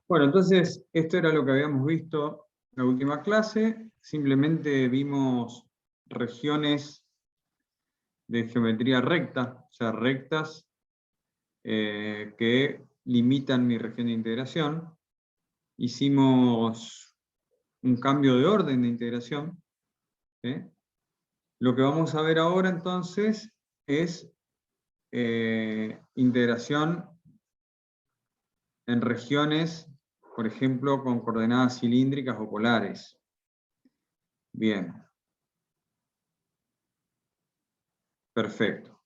Bueno, entonces, esto era lo que habíamos visto en la última clase. Simplemente vimos regiones de geometría recta, o sea, rectas que limitan mi región de integración. Hicimos un cambio de orden de integración. ¿Sí? Lo que vamos a ver ahora entonces es integración en regiones, por ejemplo, con coordenadas cilíndricas o polares. Bien. Perfecto.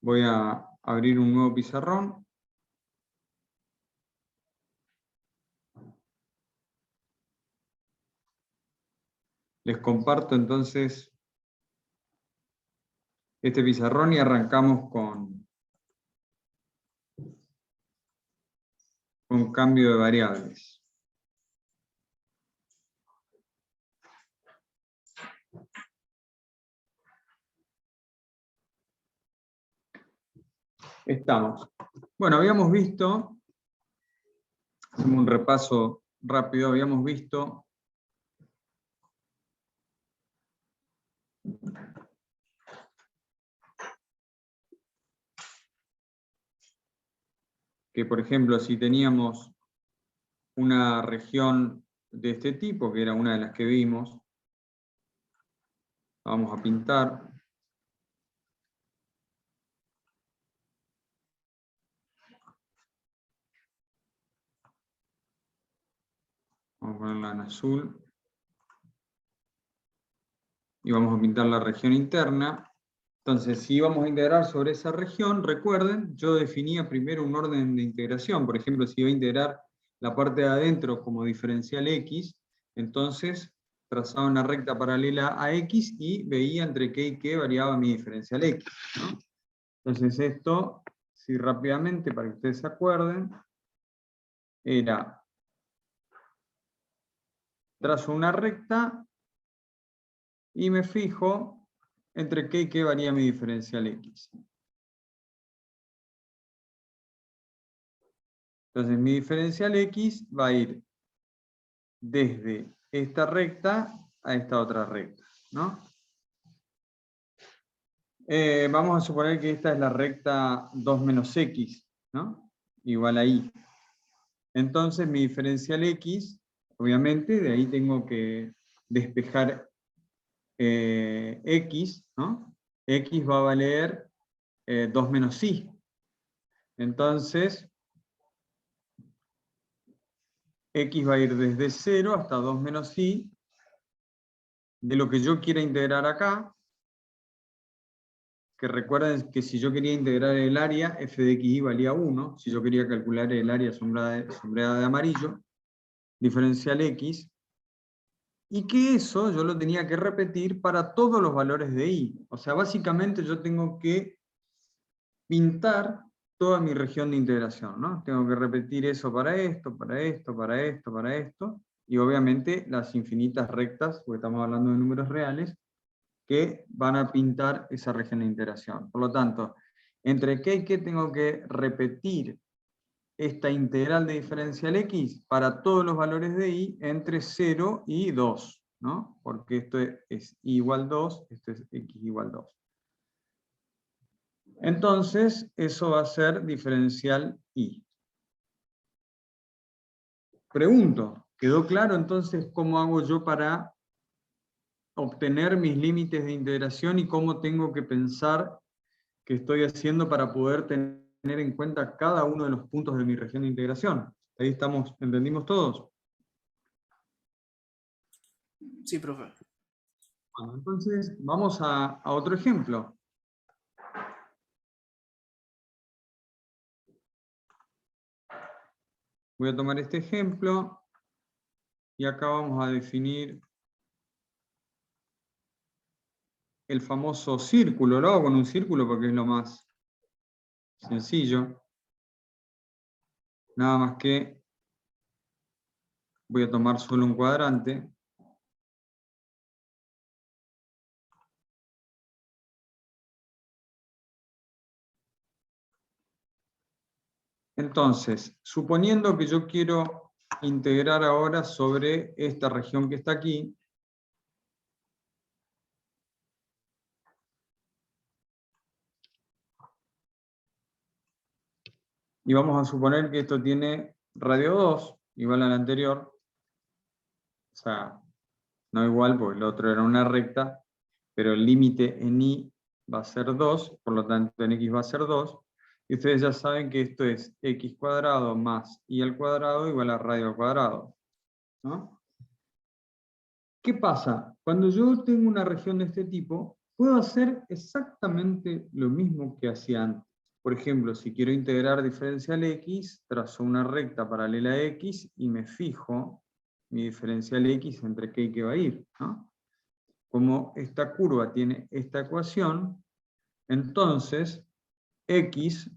Voy a abrir un nuevo pizarrón. Les comparto entonces este pizarrón y arrancamos con cambio de variables. Estamos. Bueno, habíamos visto, hacemos un repaso rápido, habíamos visto que, por ejemplo, si teníamos una región de este tipo, que era una de las que vimos, vamos a pintar. Vamos a ponerla en azul. Y vamos a pintar la región interna. Entonces, si vamos a integrar sobre esa región, recuerden, yo definía primero un orden de integración. Por ejemplo, si iba a integrar la parte de adentro como diferencial x, entonces trazaba una recta paralela a x y veía entre qué y qué variaba mi diferencial x, ¿no? Entonces esto, si rápidamente, para que ustedes se acuerden, era trazo una recta y me fijo entre qué y qué varía mi diferencial x. Entonces mi diferencial x va a ir desde esta recta a esta otra recta, ¿no? Vamos a suponer que esta es la recta 2 menos x, ¿no? Igual a y. Entonces mi diferencial x, obviamente, de ahí tengo que despejar x, ¿no? X va a valer 2 menos y. Entonces, x va a ir desde 0 hasta 2 menos y de lo que yo quiera integrar acá, que recuerden que si yo quería integrar el área, f de xy valía 1, si yo quería calcular el área sombreada de amarillo, diferencial x, y que eso yo lo tenía que repetir para todos los valores de y. O sea, básicamente yo tengo que pintar toda mi región de integración, ¿no? Tengo que repetir eso para esto, para esto, para esto, para esto, y obviamente las infinitas rectas, porque estamos hablando de números reales, que van a pintar esa región de integración. Por lo tanto, entre qué y qué tengo que repetir esta integral de diferencial x para todos los valores de y entre 0 y 2, ¿no? Porque esto es y igual 2, esto es x igual 2. Entonces, eso va a ser diferencial y. Pregunto, ¿quedó claro entonces cómo hago yo para obtener mis límites de integración y cómo tengo que pensar que estoy haciendo para poder tener en cuenta cada uno de los puntos de mi región de integración? Ahí estamos, ¿entendimos todos? Sí, profe. Bueno, entonces vamos a otro ejemplo. Voy a tomar este ejemplo y acá vamos a definir el famoso círculo. Lo hago con un círculo porque es lo más sencillo. Nada más que voy a tomar solo un cuadrante. Entonces, suponiendo que yo quiero integrar ahora sobre esta región que está aquí, y vamos a suponer que esto tiene radio 2, igual al anterior, o sea, no igual porque el otro era una recta, pero el límite en y va a ser 2, por lo tanto en x va a ser 2, y ustedes ya saben que esto es x cuadrado más y al cuadrado igual a radio al cuadrado, ¿no? ¿Qué pasa? Cuando yo tengo una región de este tipo, puedo hacer exactamente lo mismo que hacía antes. Por ejemplo, si quiero integrar diferencial x, trazo una recta paralela a x y me fijo mi diferencial x entre qué y qué va a ir, ¿no? Como esta curva tiene esta ecuación, entonces x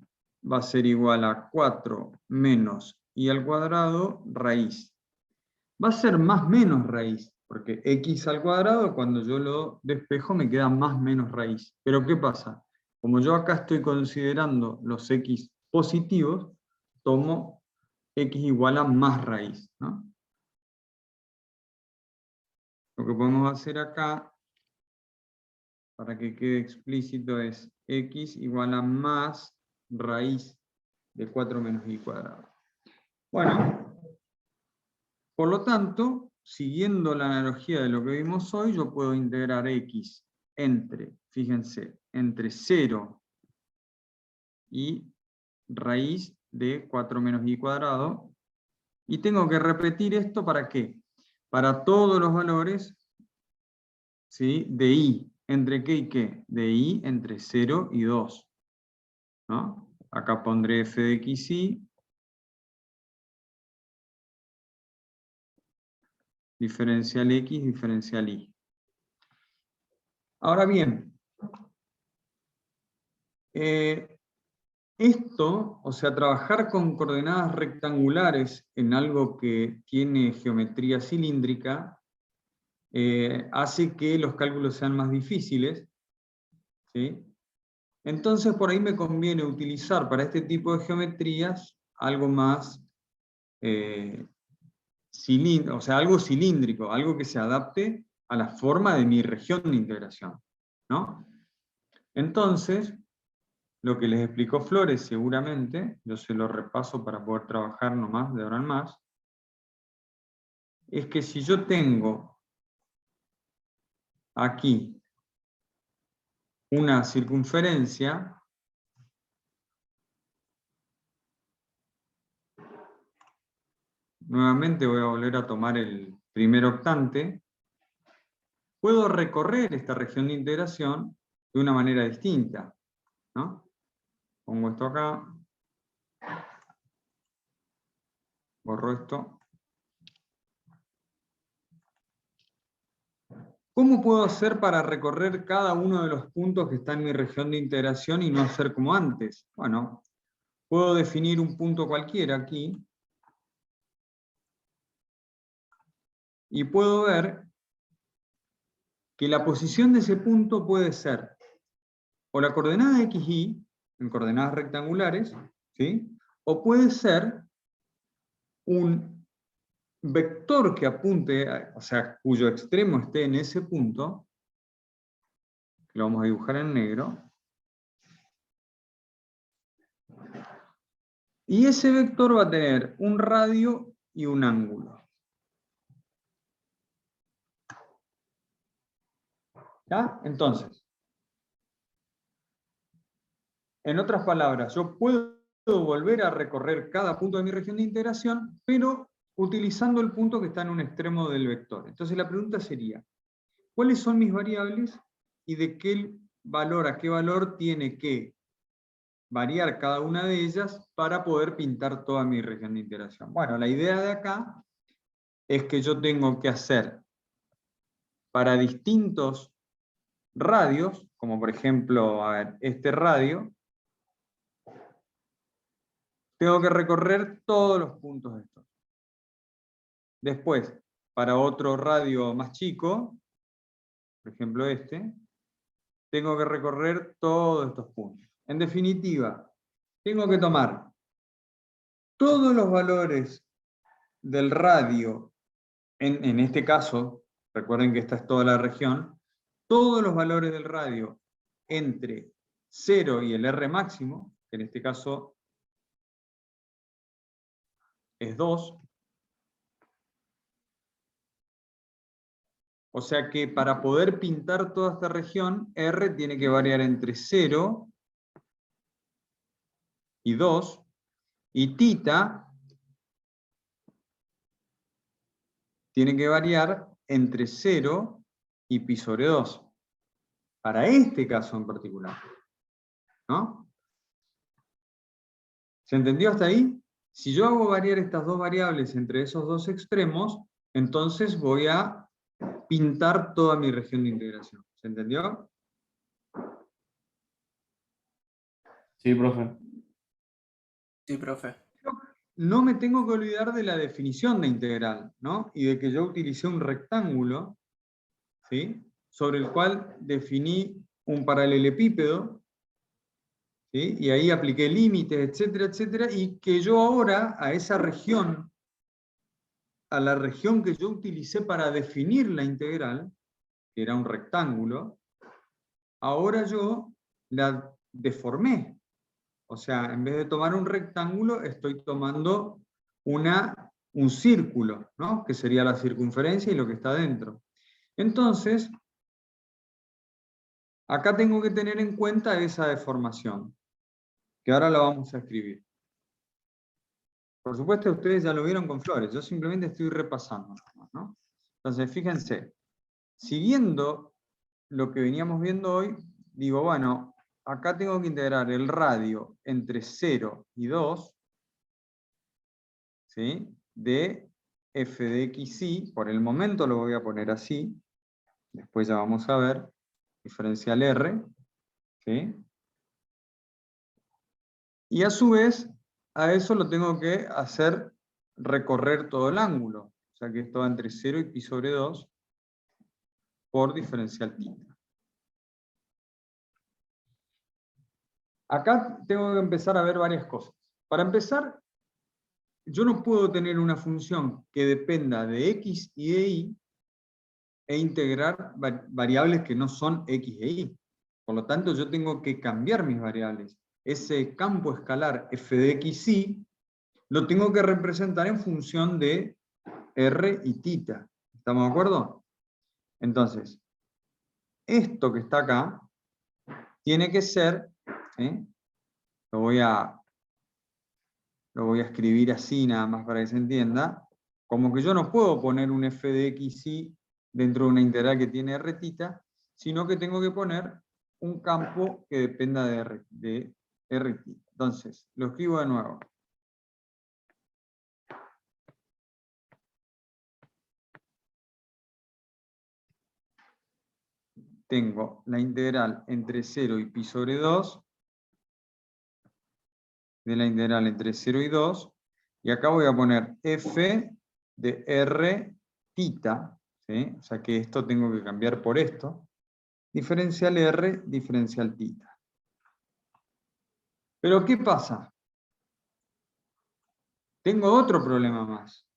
va a ser igual a 4 menos y al cuadrado raíz. Va a ser más menos raíz, porque x al cuadrado, cuando yo lo despejo, me queda más menos raíz. Pero ¿qué pasa? Como yo acá estoy considerando los x positivos, tomo x igual a más raíz, ¿no? Lo que podemos hacer acá, para que quede explícito, es x igual a más raíz de 4 menos y cuadrado. Bueno, por lo tanto, siguiendo la analogía de lo que vimos hoy, yo puedo integrar x entre, fíjense, entre 0 y raíz de 4 menos y cuadrado. Y tengo que repetir esto ¿para qué? Para todos los valores, ¿sí?, de y. ¿Entre qué y qué? De y entre 0 y 2. ¿No? Acá pondré f de x y, diferencial x, diferencial y. Ahora bien, esto, o sea, trabajar con coordenadas rectangulares en algo que tiene geometría cilíndrica, hace que los cálculos sean más difíciles, ¿sí? Entonces por ahí me conviene utilizar para este tipo de geometrías algo más cilíndrico, o sea, algo cilíndrico, algo que se adapte a la forma de mi región de integración, ¿no? Entonces, lo que les explicó Flores seguramente, yo se lo repaso para poder trabajar nomás de ahora en más, es que si yo tengo aquí una circunferencia, nuevamente voy a volver a tomar el primer octante, puedo recorrer esta región de integración de una manera distinta, ¿no? Pongo esto acá, borro esto. ¿Cómo puedo hacer para recorrer cada uno de los puntos que está en mi región de integración y no hacer como antes? Bueno, puedo definir un punto cualquiera aquí, y puedo ver que la posición de ese punto puede ser o la coordenada xy, en coordenadas rectangulares, ¿sí?, o puede ser un vector que apunte, o sea, cuyo extremo esté en ese punto, que lo vamos a dibujar en negro, y ese vector va a tener un radio y un ángulo. ¿Ya? Entonces, en otras palabras, yo puedo volver a recorrer cada punto de mi región de integración, pero utilizando el punto que está en un extremo del vector. Entonces la pregunta sería, ¿cuáles son mis variables y de qué valor a qué valor tiene que variar cada una de ellas para poder pintar toda mi región de integración? Bueno, la idea de acá es que yo tengo que hacer para distintos radios, como por ejemplo, a ver, este radio, tengo que recorrer todos los puntos de estos. Después, para otro radio más chico, por ejemplo este, tengo que recorrer todos estos puntos. En definitiva, tengo que tomar todos los valores del radio, en este caso, recuerden que esta es toda la región, todos los valores del radio entre 0 y el R máximo, que en este caso es 2, o sea que para poder pintar toda esta región, R tiene que variar entre 0 y 2, y θ tiene que variar entre 0 y pi sobre 2. Para este caso en particular. ¿No? ¿Se entendió hasta ahí? Si yo hago variar estas dos variables entre esos dos extremos, entonces voy a pintar toda mi región de integración. ¿Se entendió? Sí, profe. Sí, profe. No me tengo que olvidar de la definición de integral, ¿no? Y de que yo utilicé un rectángulo, ¿sí? Sobre el cual definí un paralelepípedo, ¿sí? Y ahí apliqué límites, etcétera, etcétera, y que yo ahora a esa región, a la región que yo utilicé para definir la integral, que era un rectángulo, ahora yo la deformé. O sea, en vez de tomar un rectángulo, estoy tomando un círculo, ¿no? Que sería la circunferencia y lo que está dentro. Entonces, acá tengo que tener en cuenta esa deformación, que ahora la vamos a escribir. Por supuesto, ustedes ya lo vieron con flores, yo simplemente estoy repasando, ¿no? Entonces, fíjense, siguiendo lo que veníamos viendo hoy, digo, bueno, acá tengo que integrar el radio entre 0 y 2, ¿sí? De f de xy, por el momento lo voy a poner así, después ya vamos a ver, diferencial r, ¿sí? Y a su vez, a eso lo tengo que hacer recorrer todo el ángulo, o sea que esto va entre 0 y pi sobre 2 por diferencial θ. Acá tengo que empezar a ver varias cosas. Para empezar, yo no puedo tener una función que dependa de x y de y e integrar variables que no son x e y. Por lo tanto, yo tengo que cambiar mis variables. Ese campo escalar f de x y lo tengo que representar en función de r y θ. ¿Estamos de acuerdo? Entonces, esto que está acá tiene que ser, lo voy a escribir así nada más para que se entienda, como que yo no puedo poner un f de x y dentro de una integral que tiene r θ, sino que tengo que poner un campo que dependa de r θ. Entonces, lo escribo de nuevo. Tengo la integral entre 0 y pi sobre 2, de la integral entre 0 y 2, y acá voy a poner f de r θ, ¿sí? O sea que esto tengo que cambiar por esto, diferencial r, diferencial θ. Pero ¿qué pasa? Tengo otro problema más,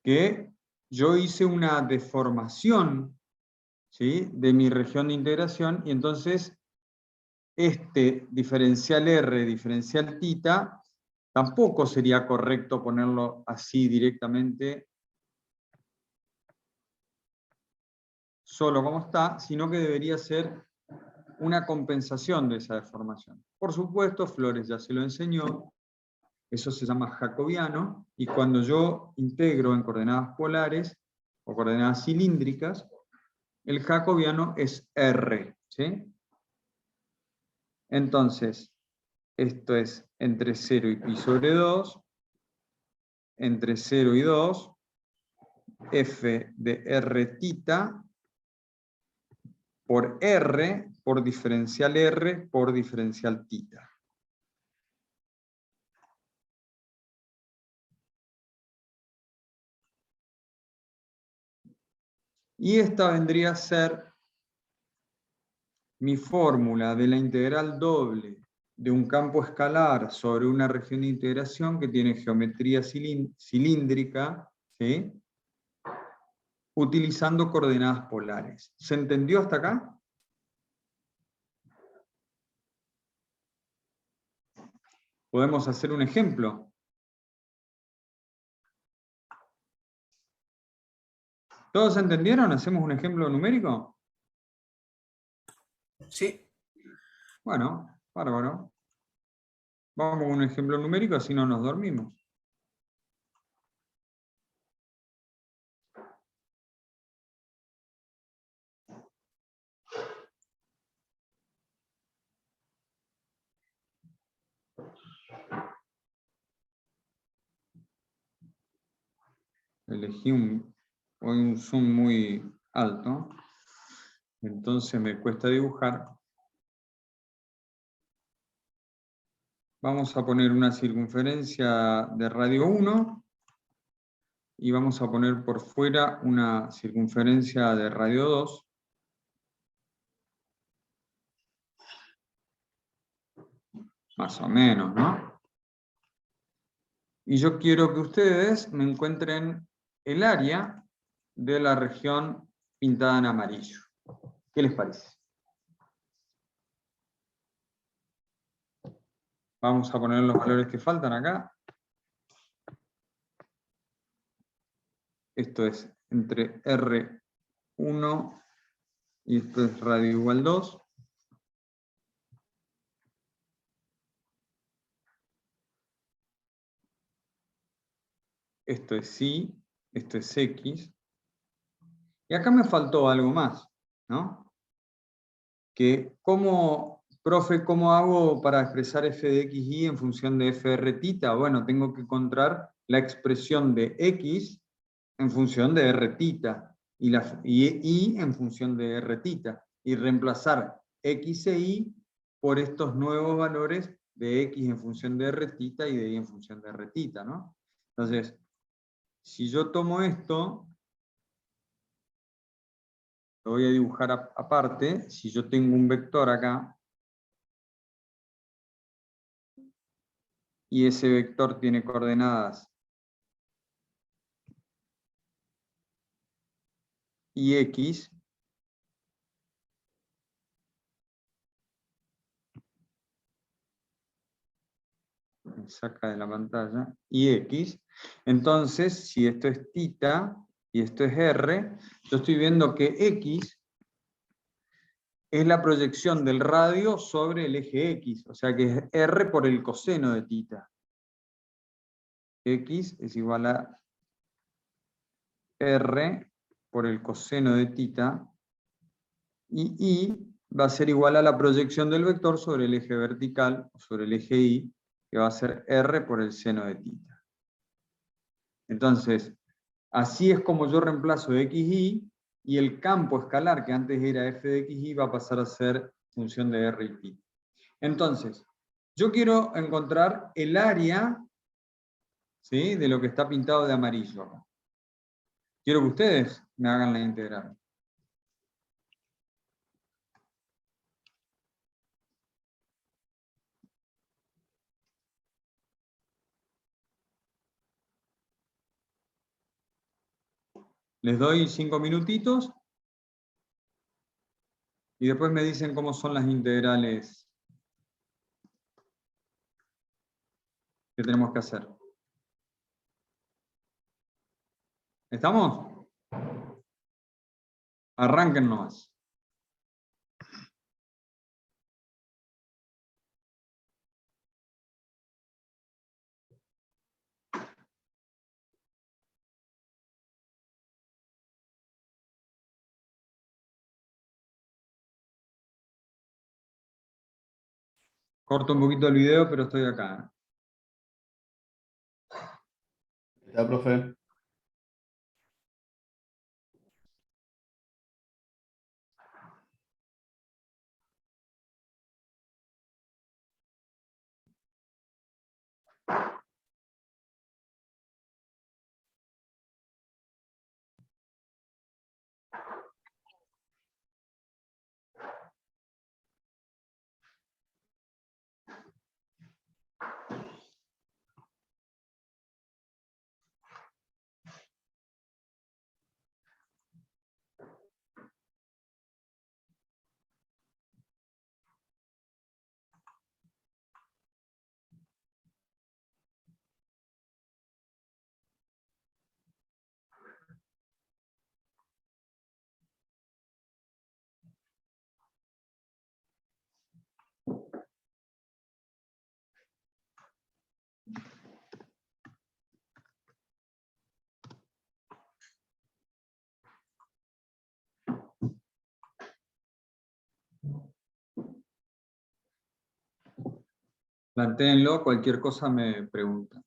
que yo hice una deformación, ¿sí?, de mi región de integración, y entonces este diferencial r, diferencial θ, tampoco sería correcto ponerlo así directamente, solo como está, sino que debería ser una compensación de esa deformación. Por supuesto, Flores ya se lo enseñó, eso se llama jacobiano, y cuando yo integro en coordenadas polares o coordenadas cilíndricas, el jacobiano es R, ¿sí? Entonces, esto es entre 0 y pi sobre 2, entre 0 y 2, f de r θ por r, por diferencial r, por diferencial θ. Y esta vendría a ser mi fórmula de la integral doble de un campo escalar sobre una región de integración que tiene geometría cilíndrica, ¿sí? Utilizando coordenadas polares. ¿Se entendió hasta acá? ¿Podemos hacer un ejemplo? ¿Todos entendieron? ¿Hacemos un ejemplo numérico? Sí. Bueno, bárbaro. Vamos con un ejemplo numérico, así no nos dormimos. Elegí un zoom muy alto, entonces me cuesta dibujar. Vamos a poner una circunferencia de radio 1 y vamos a poner por fuera una circunferencia de radio 2. Más o menos, ¿no? Y yo quiero que ustedes me encuentren el área de la región pintada en amarillo. ¿Qué les parece? Vamos a poner los valores que faltan acá. Esto es entre R1 y esto es radio igual 2. Esto es Y, esto es X. Y acá me faltó algo más, ¿no? Que profe, ¿cómo hago para expresar f de x y en función de f de r tita? Bueno, tengo que encontrar la expresión de x en función de r tita y y en función de r tita y reemplazar x e y por estos nuevos valores de x en función de r tita y de y en función de r tita, ¿no? Entonces, si yo tomo esto, lo voy a dibujar aparte. Si yo tengo un vector acá, y ese vector tiene coordenadas y x, me saca de la pantalla, y x, entonces si esto es tita y esto es r, yo estoy viendo que x es la proyección del radio sobre el eje x, o sea que es r por el coseno de tita. X es igual a r por el coseno de tita, y y va a ser igual a la proyección del vector sobre el eje vertical, o sobre el eje y, que va a ser r por el seno de tita. Entonces, así es como yo reemplazo xy, y el campo escalar, que antes era f de xy, va a pasar a ser función de r y tita. Entonces, yo quiero encontrar el área, ¿sí?, de lo que está pintado de amarillo. Quiero que ustedes me hagan la integral. Les doy 5 minutitos y después me dicen cómo son las integrales que tenemos que hacer. ¿Estamos? Arranquen nomás. Corto un poquito el video, pero estoy acá. Ya, profe. Plantéenlo, cualquier cosa me preguntan.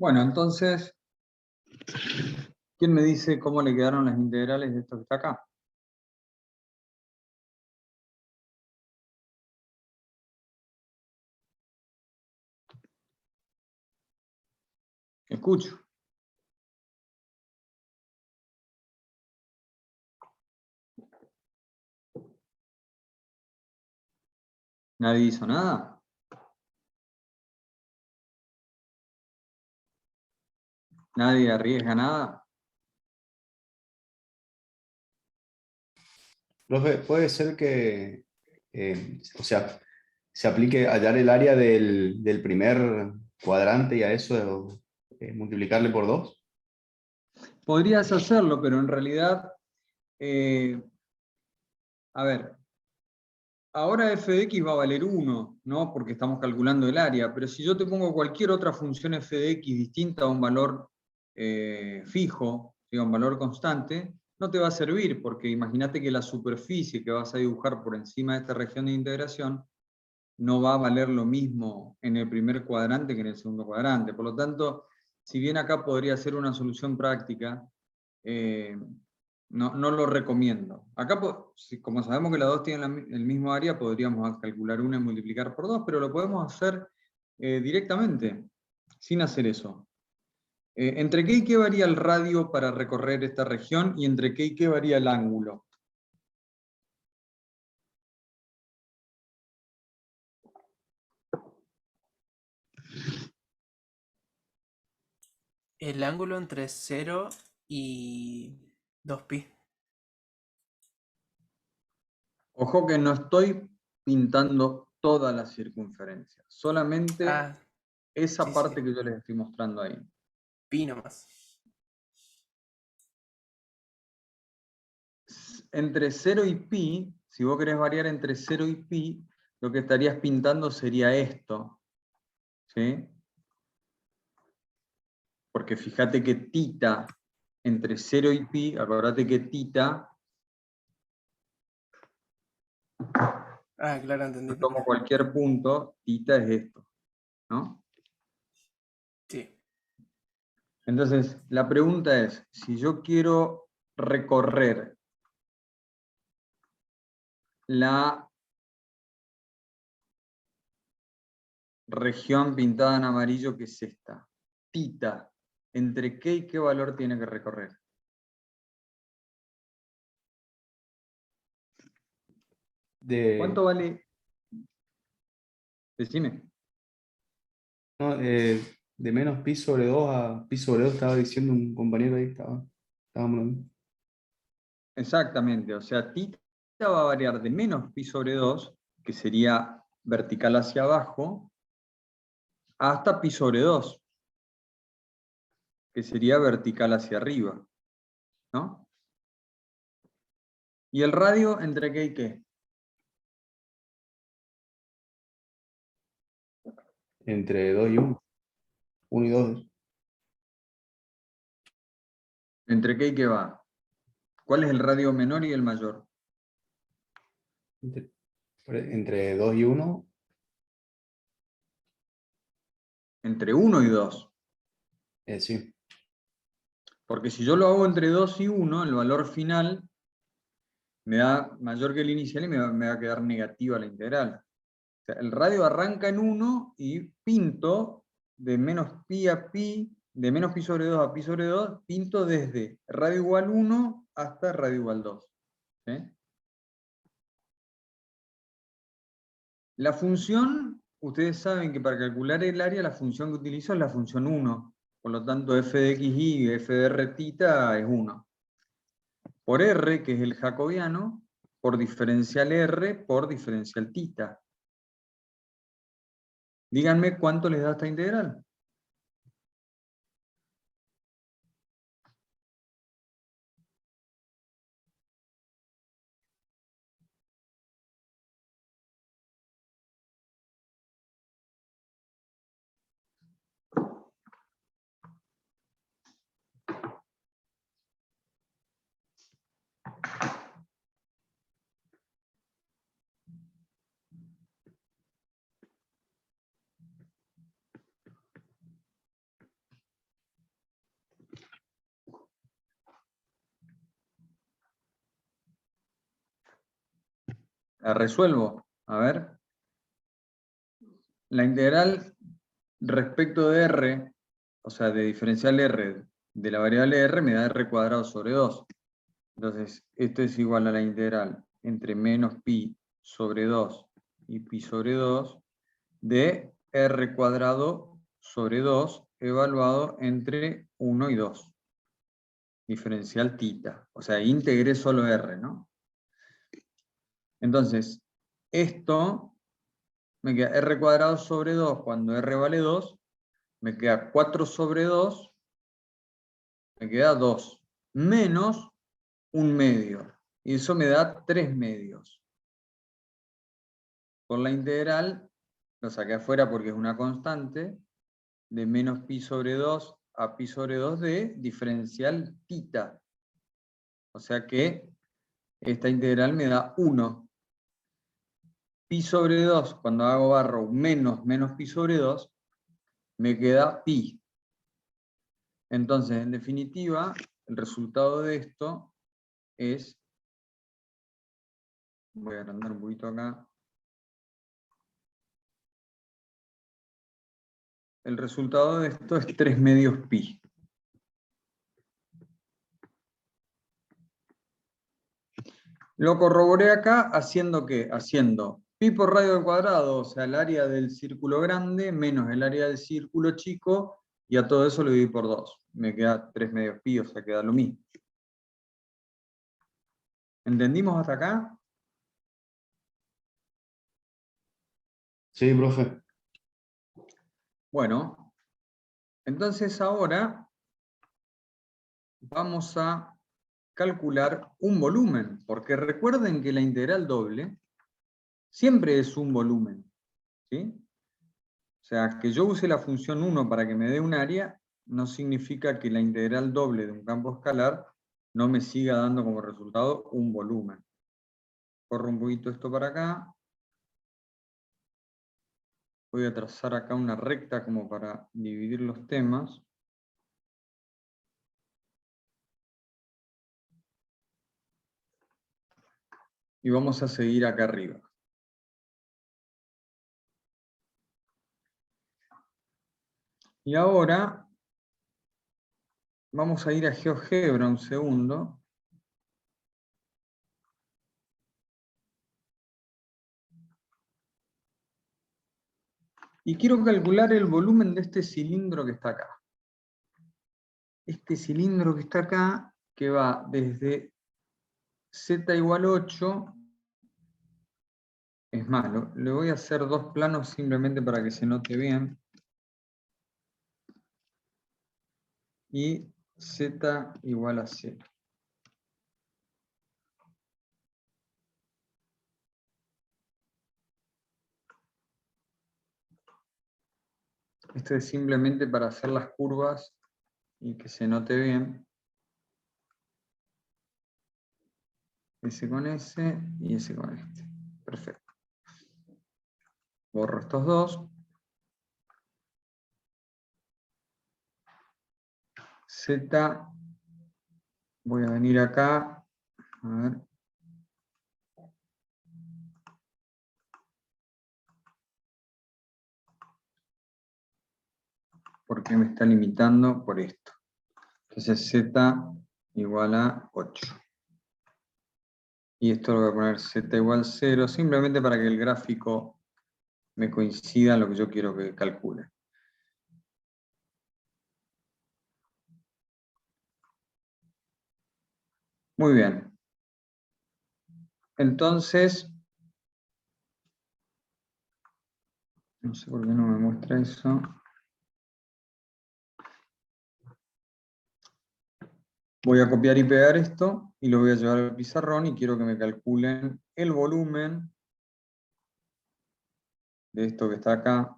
Bueno, entonces, ¿quién me dice cómo le quedaron las integrales de esto que está acá? Escucho. ¿Nadie hizo nada? ¿Nadie arriesga nada? Profe, puede ser que, o sea, se aplique hallar el área del primer cuadrante y a eso multiplicarle por 2. Podrías hacerlo, pero en realidad, a ver, ahora f de x va a valer 1, ¿no? Porque estamos calculando el área, pero si yo te pongo cualquier otra función f de x distinta a un valor fijo, digo, un valor constante, no te va a servir, porque imagínate que la superficie que vas a dibujar por encima de esta región de integración no va a valer lo mismo en el primer cuadrante que en el segundo cuadrante. Por lo tanto, si bien acá podría ser una solución práctica, no lo recomiendo. Acá, como sabemos que las dos tienen el mismo área, podríamos calcular una y multiplicar por 2, pero lo podemos hacer directamente, sin hacer eso. ¿Entre qué y qué varía el radio para recorrer esta región y entre qué y qué varía el ángulo? El ángulo entre 0 y 2pi. Ojo que no estoy pintando toda la circunferencia, solamente Ah, esa sí, parte sí. que yo les estoy mostrando ahí. Pi nomás. Entre 0 y pi, si vos querés variar entre 0 y pi, lo que estarías pintando sería esto, ¿sí? Porque fíjate que tita, entre 0 y pi, acordate que tita, Ah, claro, yo entendí, tomo profe. cualquier punto, tita es esto, ¿no? Sí. Entonces, la pregunta es, si yo quiero recorrer la región pintada en amarillo, que es esta, tita, ¿entre qué y qué valor tiene que recorrer? De, ¿Cuánto vale? Decime. no, de menos pi sobre 2 a pi sobre 2 estaba diciendo un compañero ahí, estábamos hablando. Exactamente, o sea, tita va a variar de menos pi sobre 2, que sería vertical hacia abajo, hasta pi sobre 2, que sería vertical hacia arriba, ¿no? ¿Y el radio entre qué y qué? Entre 2 y 1. 1 y 2. ¿Entre qué y qué va? ¿Cuál es el radio menor y el mayor? Entre 2 y 1. Entre 1 y 2. Sí. Porque si yo lo hago entre 2 y 1, el valor final me da mayor que el inicial y me va a quedar negativa la integral. O sea, el radio arranca en 1 y pinto de menos pi a pi, de menos pi sobre 2 a pi sobre 2, pinto desde radio igual 1 hasta radio igual 2. ¿Sí? La función, ustedes saben que para calcular el área, la función que utilizo es la función 1. Por lo tanto, f de xy y f de r tita es 1. Por r, que es el jacobiano, por diferencial r, por diferencial tita. Díganme cuánto les da esta integral. La resuelvo. A ver. La integral respecto de r, o sea, de diferencial r de la variable r, me da r cuadrado sobre 2. Entonces, esto es igual a la integral entre menos pi sobre 2 y pi sobre 2 de r cuadrado sobre 2 evaluado entre 1 y 2. Diferencial tita. O sea, integré solo r, ¿no? Entonces, esto me queda r cuadrado sobre 2 cuando r vale 2, me queda 4 sobre 2, me queda 2, menos un medio. Y eso me da 3 medios. Por la integral, lo saqué afuera porque es una constante, de menos pi sobre 2 a pi sobre 2 de diferencial tita. O sea que esta integral me da 1. Pi sobre 2, cuando hago barro menos pi sobre 2, me queda pi. Entonces, en definitiva, el resultado de esto es, voy a agrandar un poquito acá, el resultado de esto es 3 medios pi. Lo corroboré acá haciendo ¿qué? Haciendo pi por radio al cuadrado, o sea, el área del círculo grande menos el área del círculo chico, y a todo eso lo dividí por 2. Me queda 3 medios pi, o sea, queda lo mismo. ¿Entendimos hasta acá? Sí, profe. Bueno, entonces ahora vamos a calcular un volumen, porque recuerden que la integral doble siempre es un volumen, ¿sí? O sea, que yo use la función 1 para que me dé un área, no significa que la integral doble de un campo escalar no me siga dando como resultado un volumen. Corro un poquito esto para acá. Voy a trazar acá una recta como para dividir los temas. Y vamos a seguir acá arriba. Y ahora vamos a ir a GeoGebra un segundo. Y quiero calcular el volumen de este cilindro que está acá. Este cilindro que está acá, que va desde z igual 8, es más, le voy a hacer dos planos simplemente para que se note bien. Y z igual a 0. Esto es simplemente para hacer las curvas y que se note bien. Ese con ese y ese con este. Perfecto. Borro estos dos. Z, voy a venir acá. A ver. Porque me está limitando por esto. Entonces z igual a 8. Y esto lo voy a poner z igual a 0, simplemente para que el gráfico me coincida en lo que yo quiero que calcule. Muy bien. Entonces, no sé por qué no me muestra eso. Voy a copiar y pegar esto y lo voy a llevar al pizarrón y quiero que me calculen el volumen de esto que está acá.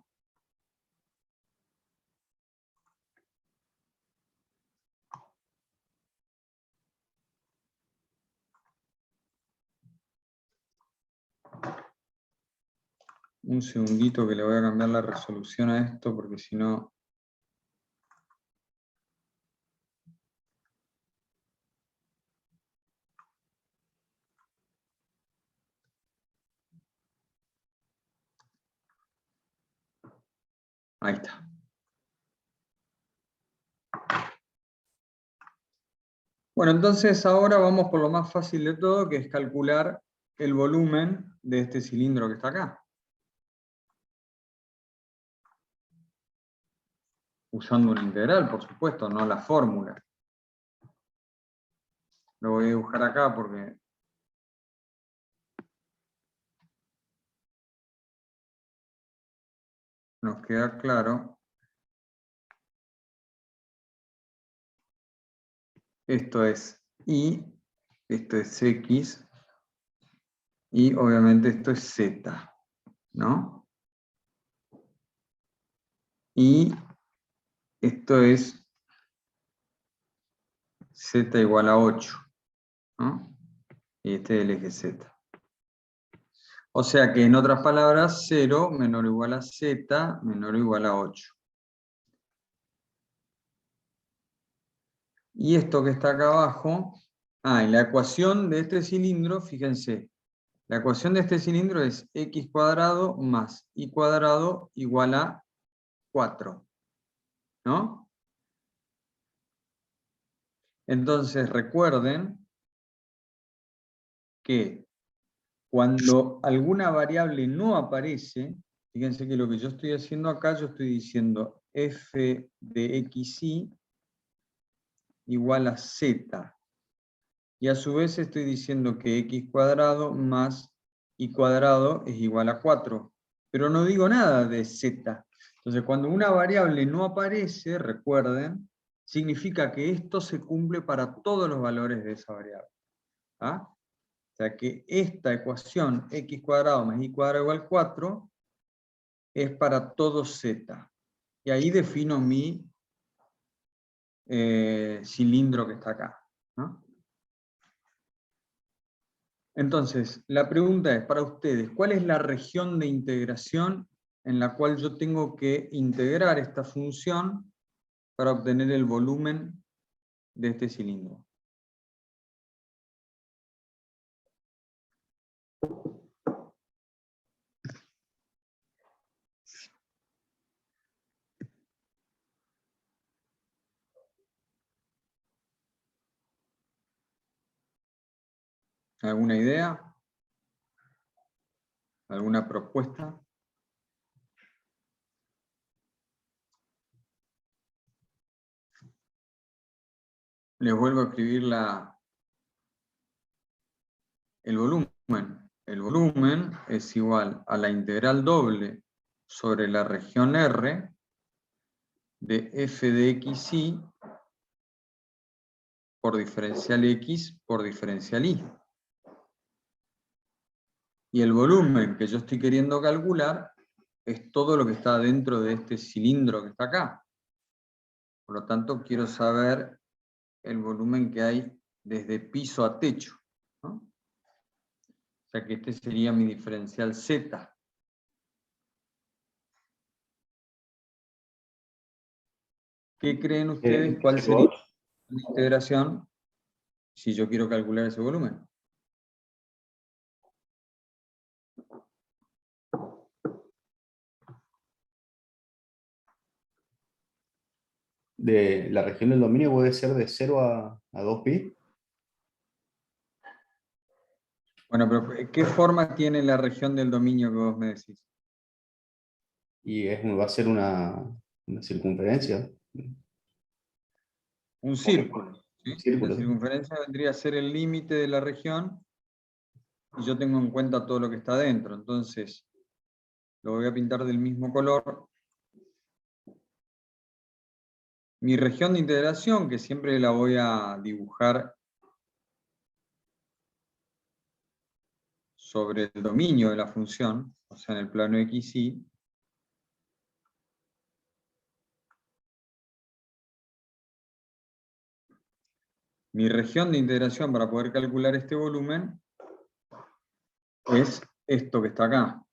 Un segundito que le voy a cambiar la resolución a esto porque si no... Ahí está. Bueno, entonces ahora vamos por lo más fácil de todo, que es calcular el volumen de este cilindro que está acá. Usando una integral, por supuesto, no la fórmula. Lo voy a dibujar acá porque nos queda claro. Esto es Y, esto es X, y obviamente esto es Z, ¿no? Y esto es Z igual a 8, ¿no? Y este es el eje Z. O sea que en otras palabras, 0 menor o igual a Z menor o igual a 8. Y esto que está acá abajo, en la ecuación de este cilindro, fíjense, la ecuación de este cilindro es x cuadrado más y cuadrado igual a 4, ¿no? Entonces recuerden que cuando alguna variable no aparece, fíjense que lo que yo estoy haciendo acá, yo estoy diciendo f de xy igual a z. Y a su vez estoy diciendo que x cuadrado más y cuadrado es igual a 4. Pero no digo nada de z. Entonces cuando una variable no aparece, recuerden, significa que esto se cumple para todos los valores de esa variable. ¿Ah? O sea que esta ecuación x cuadrado más y cuadrado igual a 4 es para todo z. Y ahí defino mi cilindro que está acá, ¿no? Entonces, la pregunta es para ustedes, ¿cuál es la región de integración en la cual yo tengo que integrar esta función para obtener el volumen de este cilindro? ¿Alguna idea? ¿Alguna propuesta? Les vuelvo a escribir el volumen. El volumen es igual a la integral doble sobre la región R de f de xy por diferencial x por diferencial y. Y el volumen que yo estoy queriendo calcular es todo lo que está dentro de este cilindro que está acá. Por lo tanto, quiero saber el volumen que hay desde piso a techo, ¿no? O sea que este sería mi diferencial Z. ¿Qué creen ustedes? ¿Cuál sería la integración si yo quiero calcular ese volumen? De la región del dominio puede ser de 0 a 2pi. Bueno, pero ¿qué forma tiene la región del dominio que vos me decís? Y va a ser una circunferencia. Un círculo, ¿sí? Un círculo. La circunferencia vendría a ser el límite de la región y yo tengo en cuenta todo lo que está dentro. Entonces, lo voy a pintar del mismo color. Mi región de integración, que siempre la voy a dibujar sobre el dominio de la función, o sea, en el plano xy, mi región de integración para poder calcular este volumen es esto que está acá.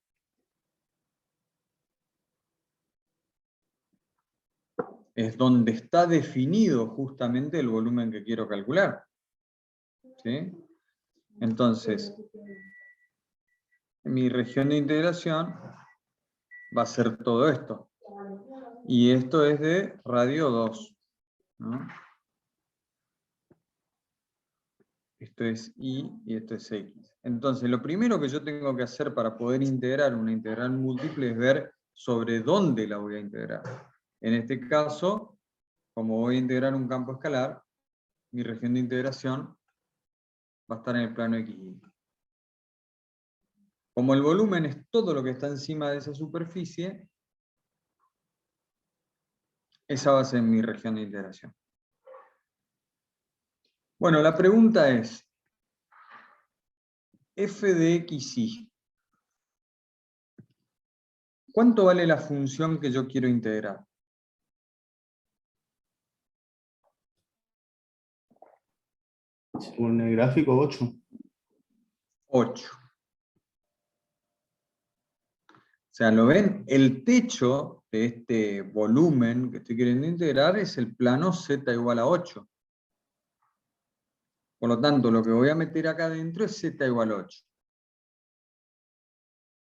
Es donde está definido justamente el volumen que quiero calcular. ¿Sí? Entonces, mi región de integración va a ser todo esto. Y esto es de radio 2, ¿no? Esto es y esto es x. Entonces, lo primero que yo tengo que hacer para poder integrar una integral múltiple es ver sobre dónde la voy a integrar. En este caso, como voy a integrar un campo escalar, mi región de integración va a estar en el plano XY. Como el volumen es todo lo que está encima de esa superficie, esa va a ser mi región de integración. Bueno, la pregunta es, f de xy, ¿cuánto vale la función que yo quiero integrar? Según el gráfico, 8. 8. O sea, ¿lo ven? El techo de este volumen que estoy queriendo integrar es el plano z igual a 8. Por lo tanto, lo que voy a meter acá adentro es z igual a 8.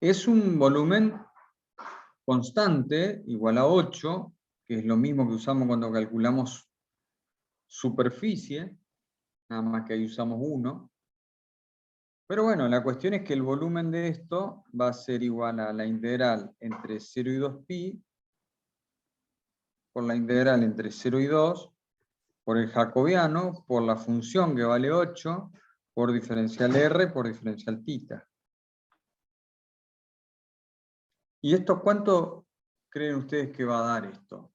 Es un volumen constante, igual a 8, que es lo mismo que usamos cuando calculamos superficie, nada más que ahí usamos 1. Pero bueno, la cuestión es que el volumen de esto va a ser igual a la integral entre 0 y 2pi, por la integral entre 0 y 2, por el jacobiano, por la función que vale 8, por diferencial r, por diferencial θ. ¿Y esto cuánto creen ustedes que va a dar esto?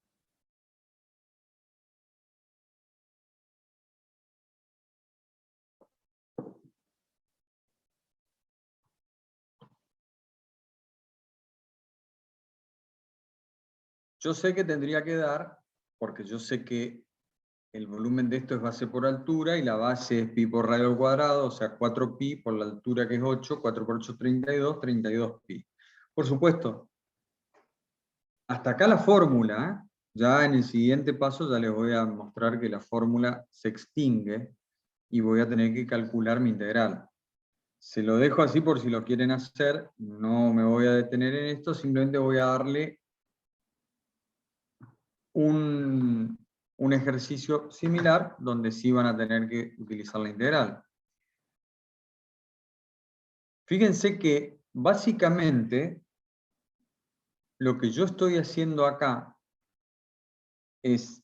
Yo sé que tendría que dar, porque yo sé que el volumen de esto es base por altura y la base es pi por radio al cuadrado, o sea 4pi por la altura que es 8, 4 por 8 32, 32pi. Por supuesto, hasta acá la fórmula, ya en el siguiente paso ya les voy a mostrar que la fórmula se extingue y voy a tener que calcular mi integral. Se lo dejo así por si lo quieren hacer, no me voy a detener en esto, simplemente voy a darle un ejercicio similar donde sí van a tener que utilizar la integral. Fíjense que básicamente lo que yo estoy haciendo acá es,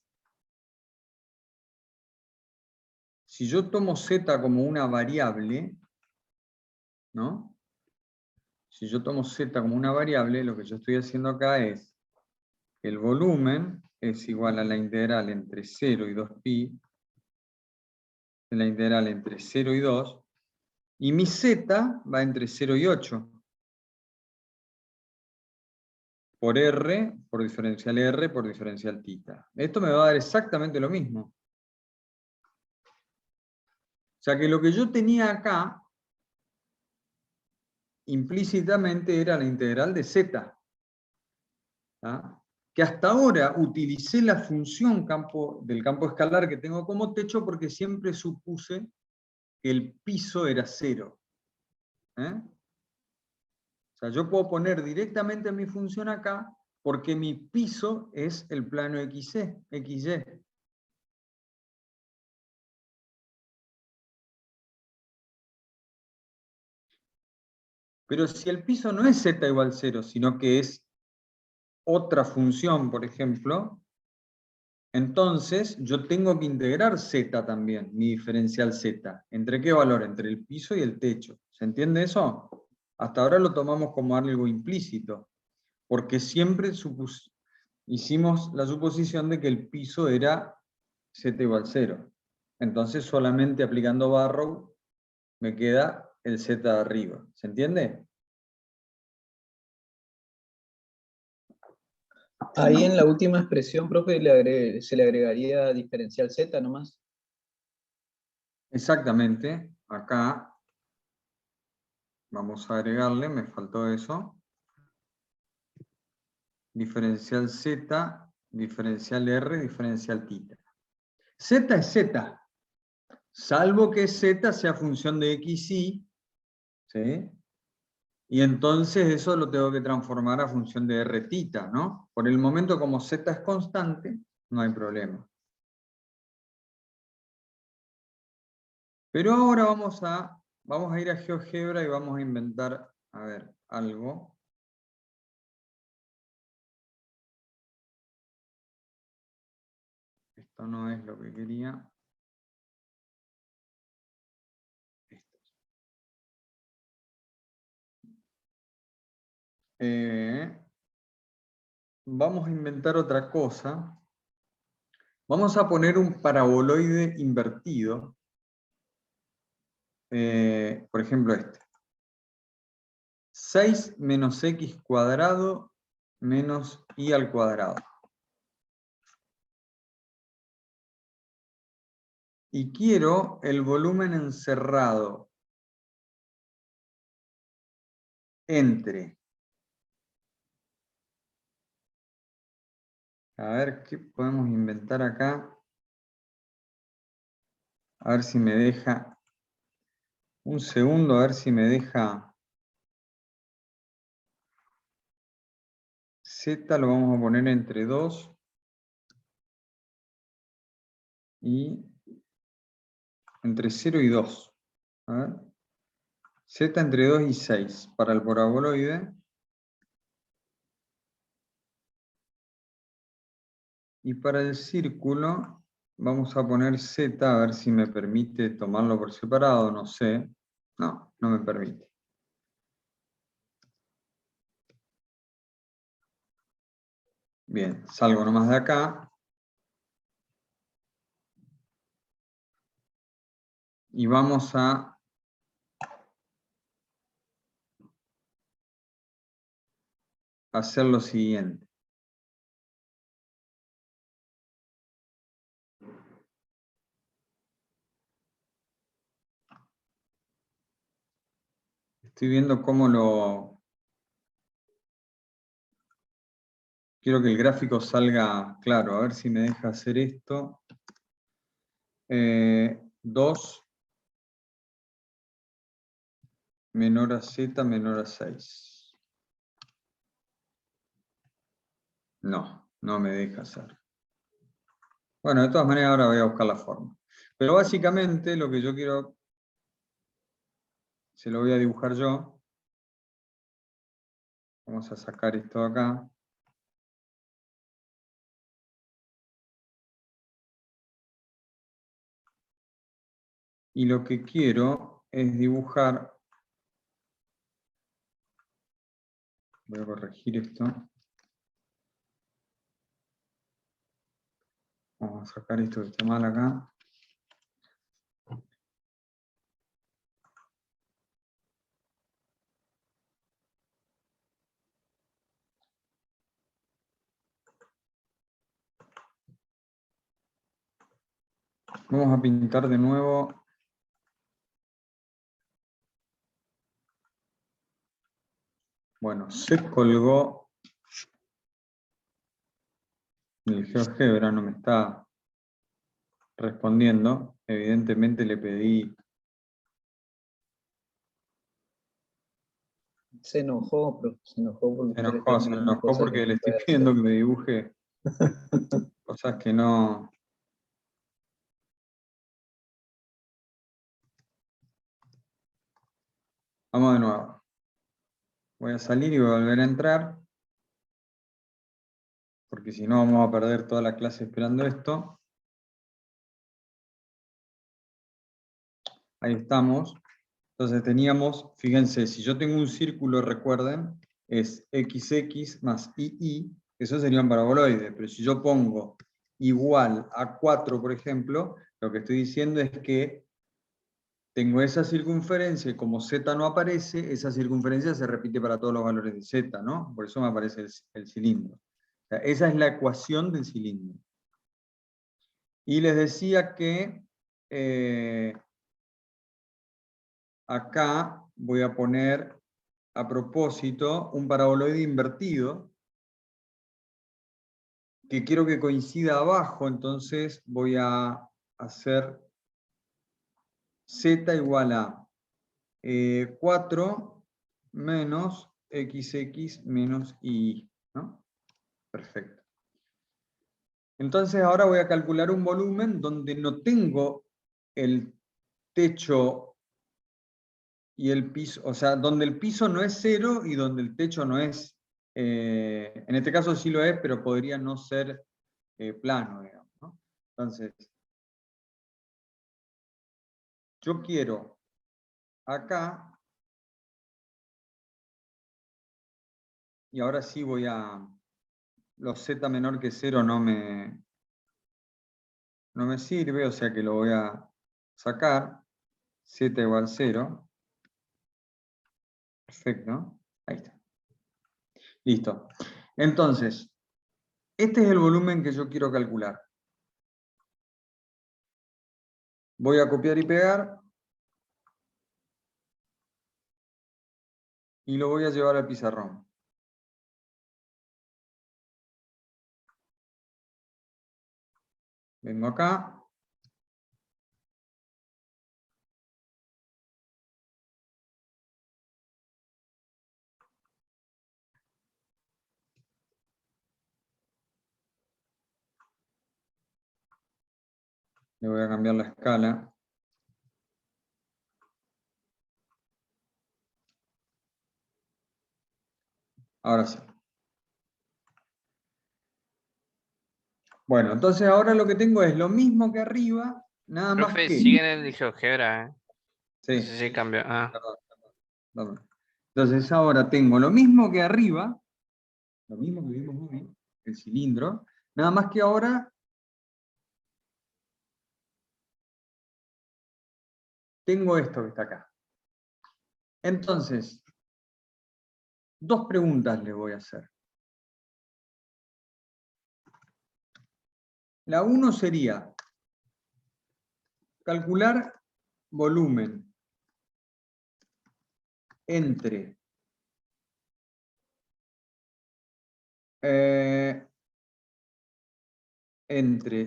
si yo tomo z como una variable, ¿no? Si yo tomo z como una variable, lo que yo estoy haciendo acá es que el volumen es igual a la integral entre 0 y 2pi, la integral entre 0 y 2, y mi z va entre 0 y 8. Por r, por diferencial r, por diferencial θ. Esto me va a dar exactamente lo mismo. O sea que lo que yo tenía acá, implícitamente era la integral de z. ¿Ah? Que hasta ahora utilicé la función del campo escalar que tengo como techo porque siempre supuse que el piso era 0. O sea, yo puedo poner directamente mi función acá porque mi piso es el plano XY. Pero si el piso no es z igual 0, sino que es otra función, por ejemplo, entonces yo tengo que integrar z también, mi diferencial z. ¿Entre qué valor? Entre el piso y el techo. ¿Se entiende eso? Hasta ahora lo tomamos como algo implícito, porque siempre hicimos la suposición de que el piso era z igual 0. Entonces solamente aplicando Barrow me queda el z de arriba. ¿Se entiende? Ahí en la última expresión, profe, se le agregaría diferencial z nomás. Exactamente. Acá vamos a agregarle, me faltó eso. Diferencial z, diferencial r, diferencial θ. Z es z, salvo que z sea función de x y, ¿sí? Y entonces eso lo tengo que transformar a función de r θ, ¿no? Por el momento, como z es constante, no hay problema. Pero ahora vamos a ir a GeoGebra y vamos a inventar, a ver, algo. Esto no es lo que quería. Vamos a inventar otra cosa. Vamos a poner un paraboloide invertido. Por ejemplo este. 6 menos x cuadrado menos y al cuadrado. Y quiero el volumen encerrado entre... A ver qué podemos inventar acá. A ver si me deja... Un segundo, a ver si me deja... Z lo vamos a poner entre 2 y entre 0 y 2. A ver. Z entre 2 y 6 para el paraboloide. Y para el círculo vamos a poner Z, a ver si me permite tomarlo por separado, no sé. No, no me permite. Bien, salgo nomás de acá. Y vamos a hacer lo siguiente. Estoy viendo cómo lo... Quiero que el gráfico salga claro. A ver si me deja hacer esto. 2 menor a Z menor a 6. No, no me deja hacer. Bueno, de todas maneras ahora voy a buscar la forma. Pero básicamente lo que yo quiero... Se lo voy a dibujar yo. Vamos a sacar esto de acá. Y lo que quiero es dibujar... Voy a corregir esto. Vamos a sacar esto que está mal acá. Vamos a pintar de nuevo. Bueno, se colgó. El GeoGebra no me está respondiendo. Evidentemente le pedí... Se enojó, profe, se enojó porque Se usted le está enojó, enviando cosas que porque le no estoy puede pidiendo hacer. que me dibuje cosas que no... Vamos de nuevo. Voy a salir y voy a volver a entrar. Porque si no vamos a perder toda la clase esperando esto. Ahí estamos. Entonces teníamos, fíjense, si yo tengo un círculo, recuerden, es XX más II, eso sería un paraboloide, pero si yo pongo igual a 4, por ejemplo, lo que estoy diciendo es que tengo esa circunferencia y como Z no aparece, esa circunferencia se repite para todos los valores de Z, ¿no? Por eso me aparece el cilindro. O sea, esa es la ecuación del cilindro. Y les decía que acá voy a poner a propósito un paraboloide invertido que quiero que coincida abajo, entonces voy a hacer Z igual a 4 menos XX menos Y, ¿no? Perfecto. Entonces ahora voy a calcular un volumen donde no tengo el techo y el piso, o sea, donde el piso no es 0 y donde el techo no es, en este caso sí lo es, pero podría no ser plano, digamos, ¿no? Entonces, yo quiero acá, y ahora sí voy a, los z menor que 0 no me sirve, o sea que lo voy a sacar, z igual 0, perfecto, ahí está, listo. Entonces, este es el volumen que yo quiero calcular. Voy a copiar y pegar, y lo voy a llevar al pizarrón. Vengo acá. Le voy a cambiar la escala. Ahora sí. Bueno, entonces ahora lo que tengo es lo mismo que arriba, nada más Profe, que... siguen en el GeoGebra, ¿eh? No Sí, sé si cambió. Ah, perdón, perdón. Entonces ahora tengo lo mismo que arriba, lo mismo que vimos hoy, el cilindro, nada más que ahora tengo esto que está acá. Entonces, dos preguntas le voy a hacer. La uno sería calcular volumen entre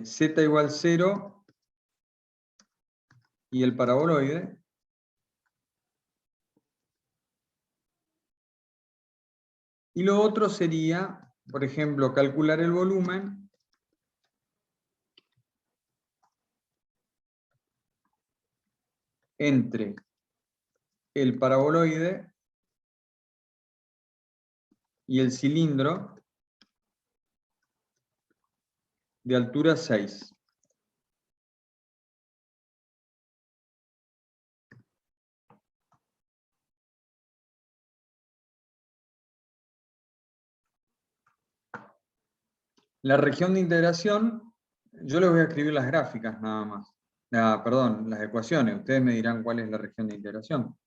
z igual 0 y el paraboloide. Y lo otro sería, por ejemplo, calcular el volumen entre el paraboloide y el cilindro de altura 6. La región de integración, yo les voy a escribir las gráficas nada más. Perdón, las ecuaciones. Ustedes me dirán cuál es la región de integración.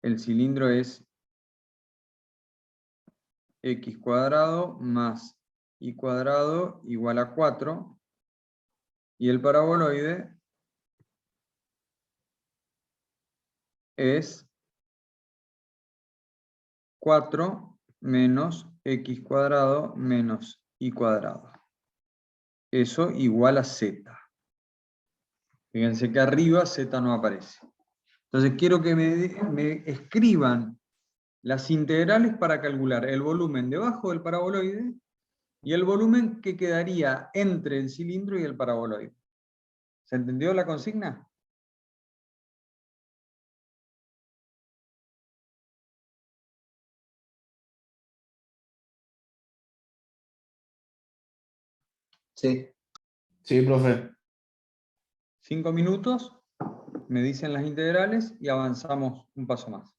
El cilindro es x cuadrado más y cuadrado igual a 4. Y el paraboloide es 4 menos x cuadrado menos y cuadrado. Eso igual a z. Fíjense que arriba z no aparece. Entonces quiero que me escriban las integrales para calcular el volumen debajo del paraboloide y el volumen que quedaría entre el cilindro y el paraboloide. ¿Se entendió la consigna? Sí. Sí, profe. 5 minutos, me dicen las integrales y avanzamos un paso más.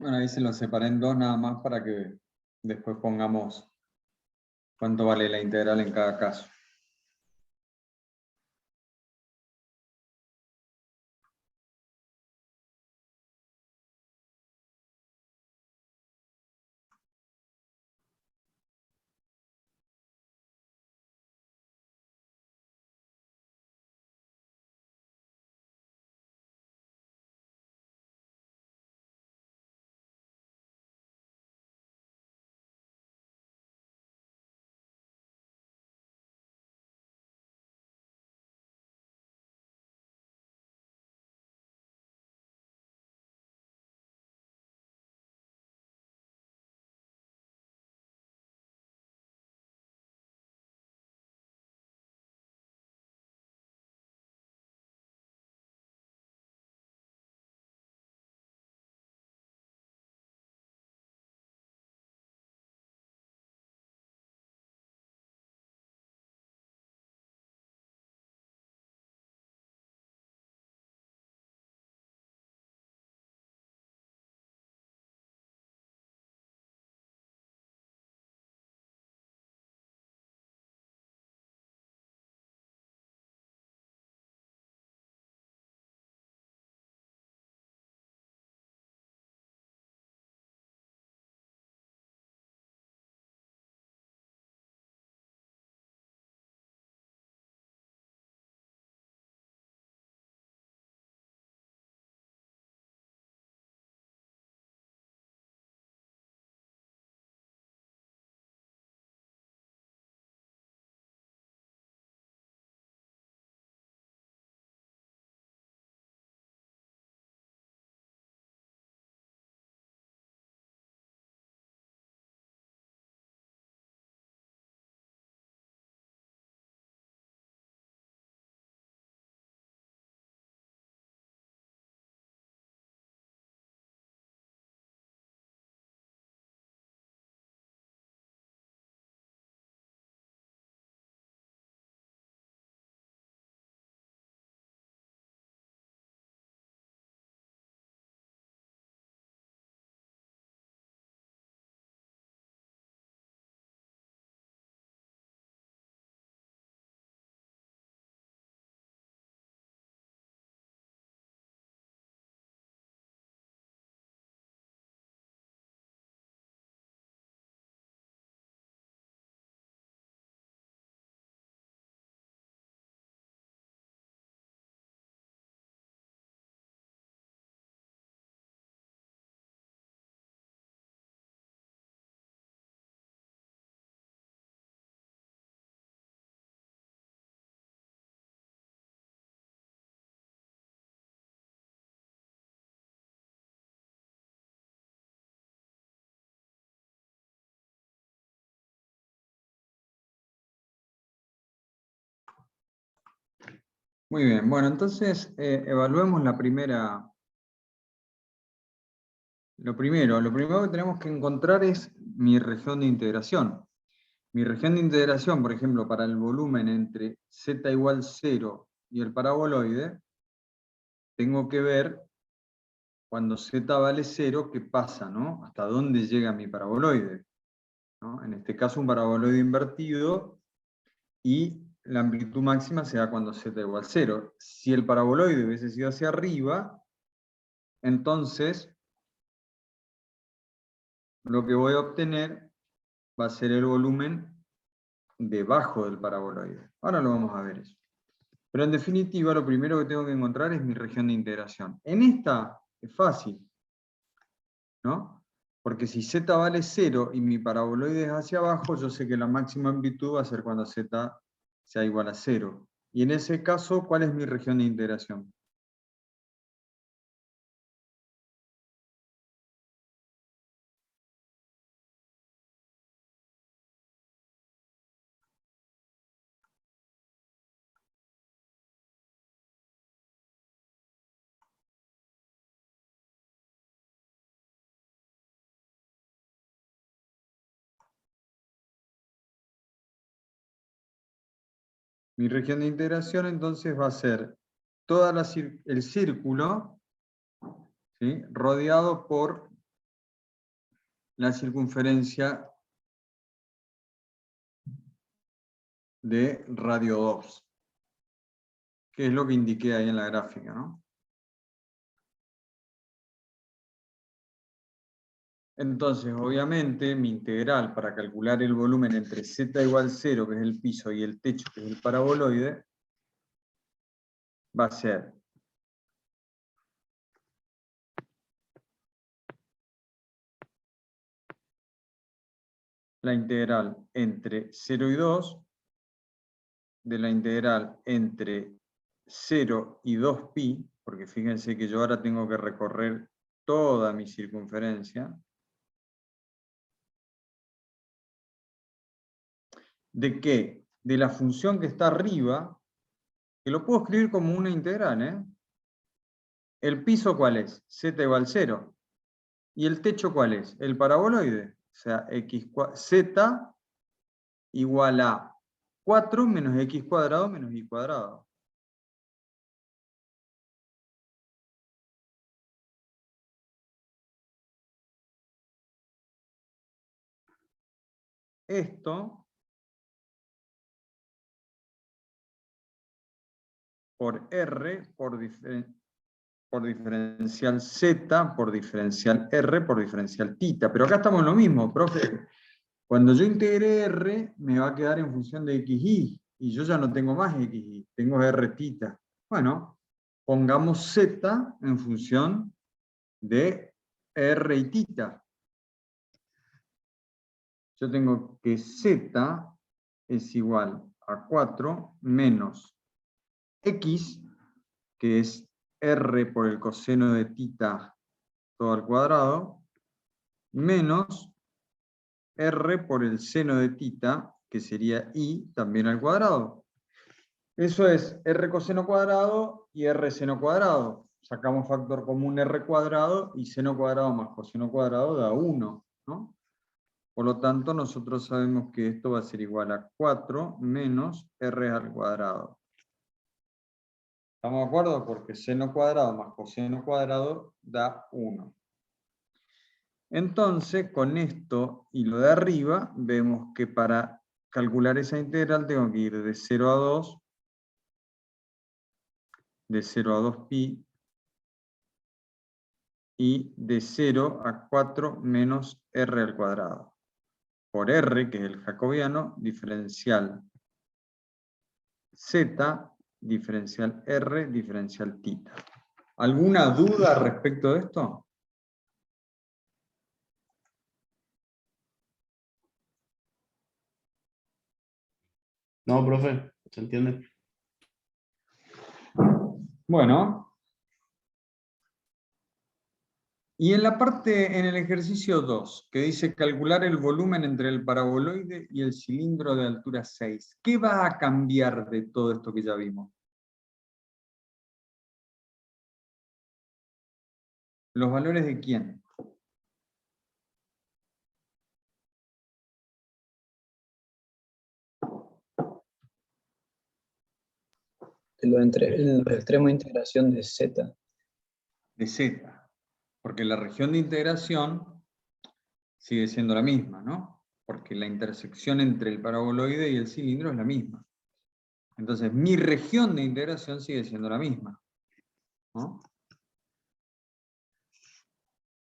Bueno, ahí se lo separé en dos nada más para que después pongamos cuánto vale la integral en cada caso. Muy bien, bueno, entonces evaluemos la primera. Lo primero que tenemos que encontrar es mi región de integración. Mi región de integración, por ejemplo, para el volumen entre z igual 0 y el paraboloide, tengo que ver cuando z vale 0, qué pasa, ¿no? Hasta dónde llega mi paraboloide, ¿no? En este caso un paraboloide invertido, y la amplitud máxima se da cuando z igual 0. Si el paraboloide hubiese sido hacia arriba, entonces lo que voy a obtener va a ser el volumen debajo del paraboloide. Ahora lo vamos a ver eso. Pero en definitiva, lo primero que tengo que encontrar es mi región de integración. En esta es fácil, ¿no? Porque si z vale 0 y mi paraboloide es hacia abajo, yo sé que la máxima amplitud va a ser cuando z sea igual a 0. Y en ese caso, ¿cuál es mi región de integración? Mi región de integración entonces va a ser el círculo, ¿sí?, rodeado por la circunferencia de radio 2, que es lo que indiqué ahí en la gráfica, ¿no? Entonces, obviamente, mi integral para calcular el volumen entre z igual 0, que es el piso, y el techo, que es el paraboloide, va a ser la integral entre 0 y 2, de la integral entre 0 y 2pi, porque fíjense que yo ahora tengo que recorrer toda mi circunferencia, ¿de qué? De la función que está arriba, que lo puedo escribir como una integral, ¿eh? ¿El piso cuál es? Z igual 0. ¿Y el techo cuál es? El paraboloide. O sea, z igual a 4 menos x cuadrado menos y cuadrado. Esto por R por diferencial Z por diferencial R por diferencial θ. Pero acá estamos en lo mismo, profe. Cuando yo integre R, me va a quedar en función de xy. Y yo ya no tengo más xy, tengo R θ. Bueno, pongamos Z en función de R y θ. Yo tengo que Z es igual a 4 menos X, que es R por el coseno de θ todo al cuadrado, menos R por el seno de θ, que sería I también al cuadrado. Eso es R coseno cuadrado y R seno cuadrado. Sacamos factor común R cuadrado y seno cuadrado más coseno cuadrado da 1, ¿no? Por lo tanto, nosotros sabemos que esto va a ser igual a 4 menos R al cuadrado. ¿Estamos de acuerdo? Porque seno cuadrado más coseno cuadrado da 1. Entonces, con esto y lo de arriba, vemos que para calcular esa integral tengo que ir de 0 a 2, de 0 a 2pi, y de 0 a 4 menos R al cuadrado. Por R, que es el jacobiano, diferencial Z, diferencial R, diferencial θ. ¿Alguna duda respecto de esto? No, profe, ¿se entiende? Bueno. Y en la parte, en el ejercicio 2, que dice calcular el volumen entre el paraboloide y el cilindro de altura 6, ¿qué va a cambiar de todo esto que ya vimos? ¿Los valores de quién? Los extremos de integración de Z. De Z. Porque la región de integración sigue siendo la misma, ¿no? Porque la intersección entre el paraboloide y el cilindro es la misma. Entonces, mi región de integración sigue siendo la misma, ¿no?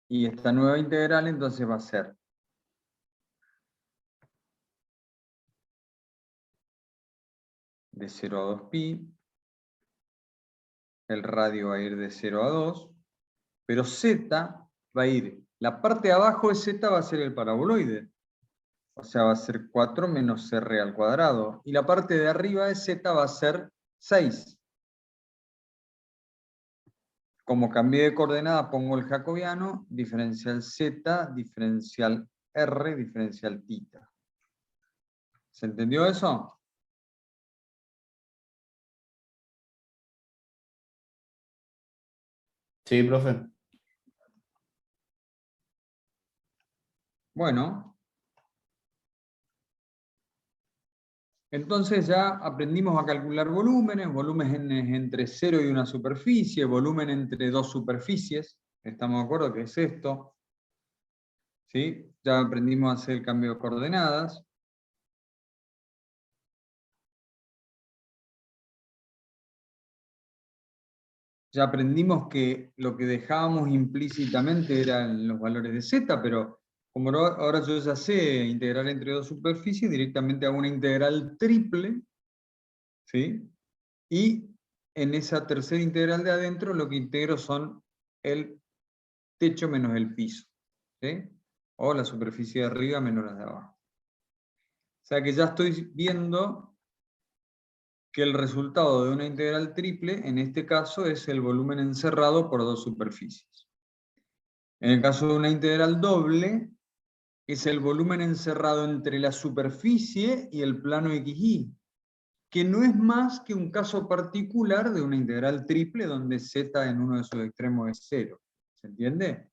Y esta nueva integral entonces va a ser de 0 a 2pi, el radio va a ir de 0 a 2, pero z va a ir, la parte de abajo de z va a ser el paraboloide, o sea, va a ser 4 menos r al cuadrado, y la parte de arriba de z va a ser 6. Como cambié de coordenada, pongo el jacobiano, diferencial z, diferencial r, diferencial θ. ¿Se entendió eso? Sí, profe. Bueno. Entonces ya aprendimos a calcular volúmenes entre 0 y una superficie, volumen entre dos superficies, ¿estamos de acuerdo que es esto? ¿Sí? Ya aprendimos a hacer el cambio de coordenadas. Ya aprendimos que lo que dejábamos implícitamente eran los valores de z, pero como ahora yo ya sé integrar entre dos superficies, directamente hago una integral triple, ¿sí? Y en esa tercera integral de adentro lo que integro son el techo menos el piso, ¿sí? O la superficie de arriba menos la de abajo. O sea que ya estoy viendo que el resultado de una integral triple, en este caso, es el volumen encerrado por dos superficies. En el caso de una integral doble, es el volumen encerrado entre la superficie y el plano XY, que no es más que un caso particular de una integral triple donde z en uno de sus extremos es 0. ¿Se entiende?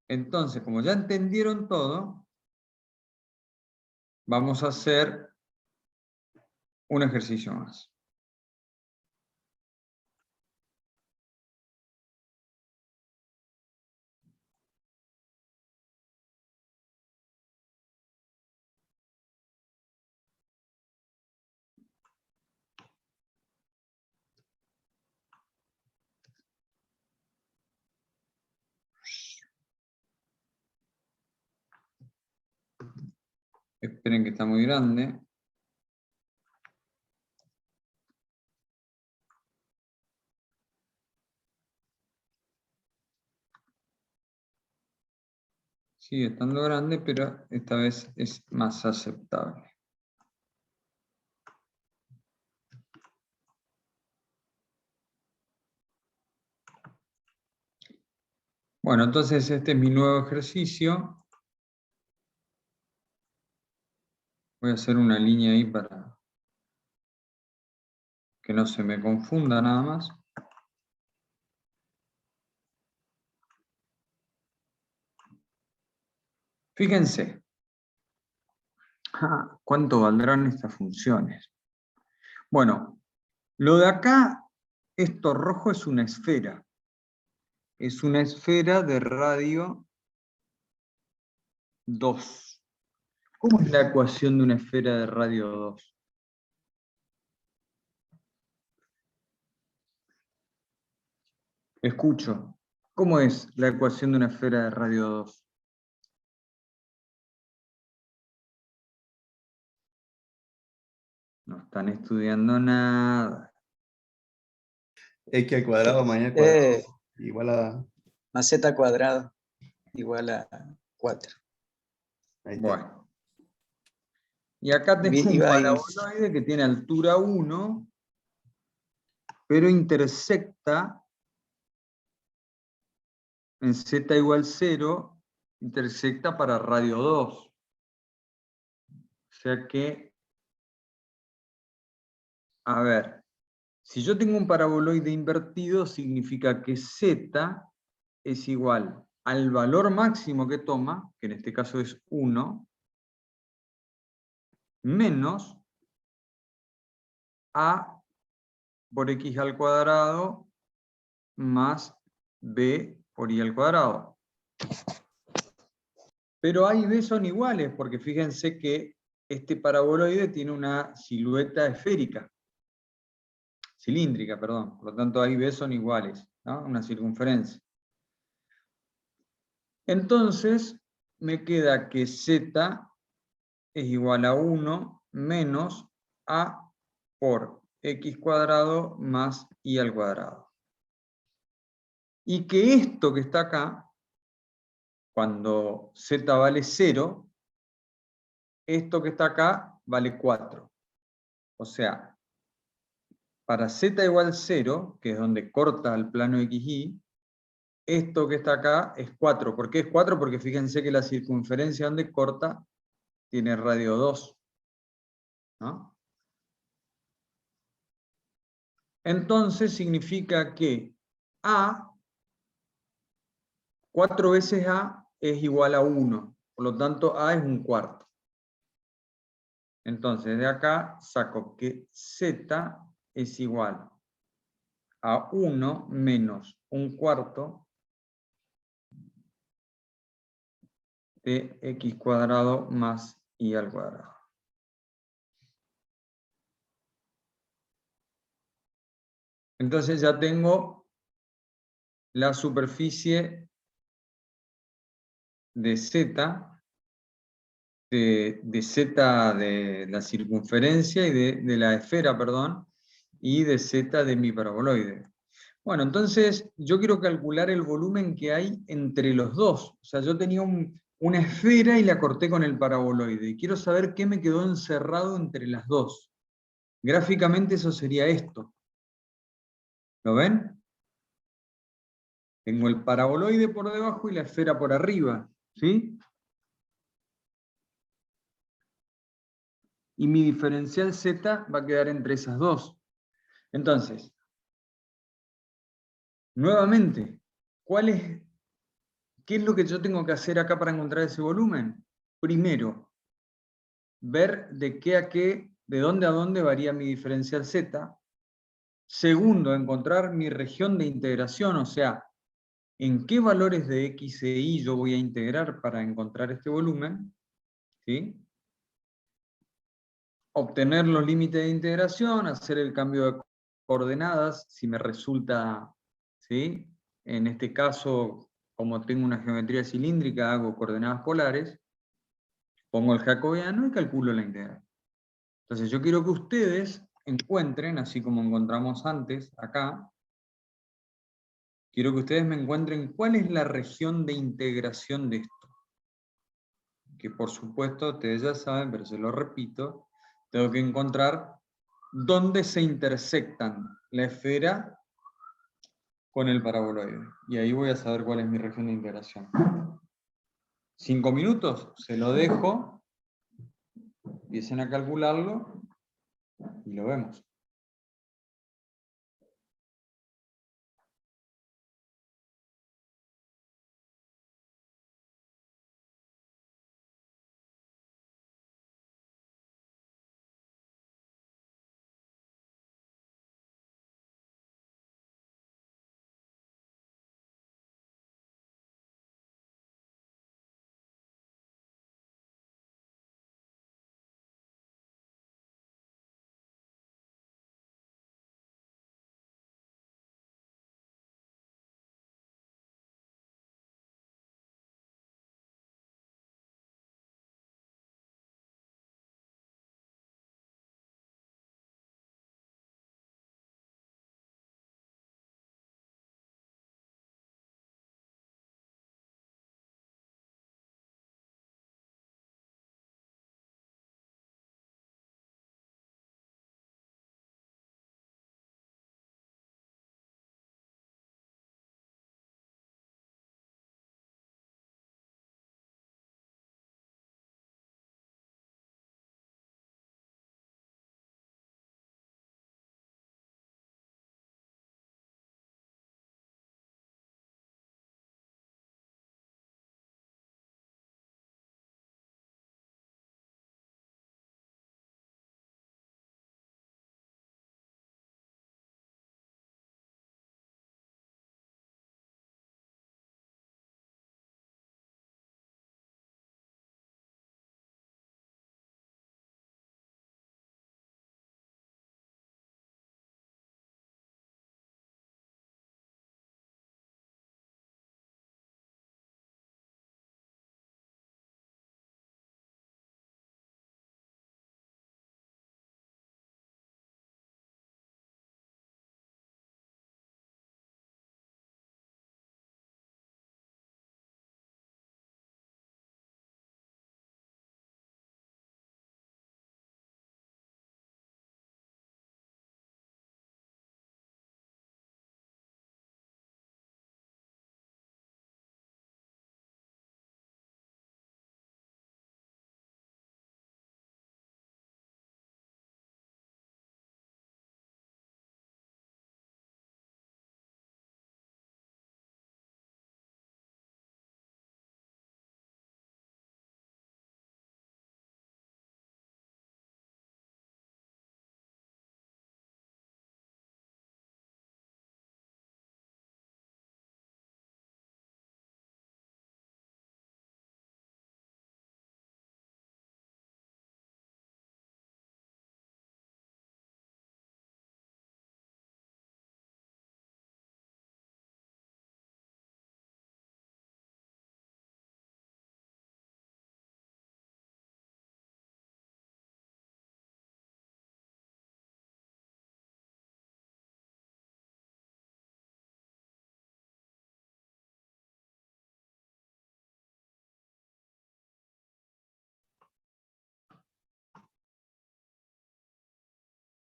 Entonces, como ya entendieron todo, vamos a hacer un ejercicio más. Esperen que está muy grande. Sigue estando grande, pero esta vez es más aceptable. Bueno, entonces este es mi nuevo ejercicio. Voy a hacer una línea ahí para que no se me confunda nada más. Fíjense. ¿Cuánto valdrán estas funciones? Bueno, lo de acá, esto rojo es una esfera. Es una esfera de radio 2. ¿Cómo es la ecuación de una esfera de radio 2? Escucho. ¿Cómo es la ecuación de una esfera de radio 2? No están estudiando nada. X al cuadrado más y al cuadrado igual a... Más z cuadrado igual a 4. Ahí está. Bueno. Y acá tengo un paraboloide que tiene altura 1, pero intersecta en z igual 0, intersecta para radio 2. O sea que, a ver, si yo tengo un paraboloide invertido, significa que z es igual al valor máximo que toma, que en este caso es 1, menos a por x al cuadrado más b por y al cuadrado. Pero A y B son iguales, porque fíjense que este paraboloide tiene una silueta esférica, cilíndrica, perdón. Por lo tanto, A y B son iguales, ¿no? Una circunferencia. Entonces, me queda que z es igual a 1 menos a por x cuadrado más y al cuadrado. Y que esto que está acá, cuando z vale 0, esto que está acá vale 4. O sea, para z igual 0, que es donde corta el plano XY, esto que está acá es 4. ¿Por qué es 4? Porque fíjense que la circunferencia donde corta tiene radio 2. ¿No? Entonces significa que A, 4 veces A es igual a 1. Por lo tanto, A es un cuarto. Entonces, de acá saco que Z es igual a 1 menos 1/4 de x cuadrado más y al cuadrado. Entonces ya tengo la superficie de z, de z de la circunferencia y de la esfera, perdón, y de z de mi paraboloide. Bueno, entonces yo quiero calcular el volumen que hay entre los dos. O sea, yo tenía una esfera y la corté con el paraboloide. Y quiero saber qué me quedó encerrado entre las dos. Gráficamente eso sería esto. ¿Lo ven? Tengo el paraboloide por debajo y la esfera por arriba. ¿Sí? Y mi diferencial z va a quedar entre esas dos. Entonces, nuevamente, ¿qué es lo que yo tengo que hacer acá para encontrar ese volumen? Primero, ver de dónde a dónde varía mi diferencial z. Segundo, encontrar mi región de integración, o sea, en qué valores de x e y yo voy a integrar para encontrar este volumen. ¿Sí? Obtener los límites de integración, hacer el cambio de coordenadas, si me resulta, ¿sí? En este caso, como tengo una geometría cilíndrica, hago coordenadas polares, pongo el jacobiano y calculo la integral. Entonces yo quiero que ustedes encuentren, así como encontramos antes, acá, quiero que ustedes me encuentren cuál es la región de integración de esto. Que por supuesto ustedes ya saben, pero se lo repito, tengo que encontrar dónde se intersectan la esfera con el paraboloide. Y ahí voy a saber cuál es mi región de integración. 5 minutos, se lo dejo, empiecen a calcularlo y lo vemos.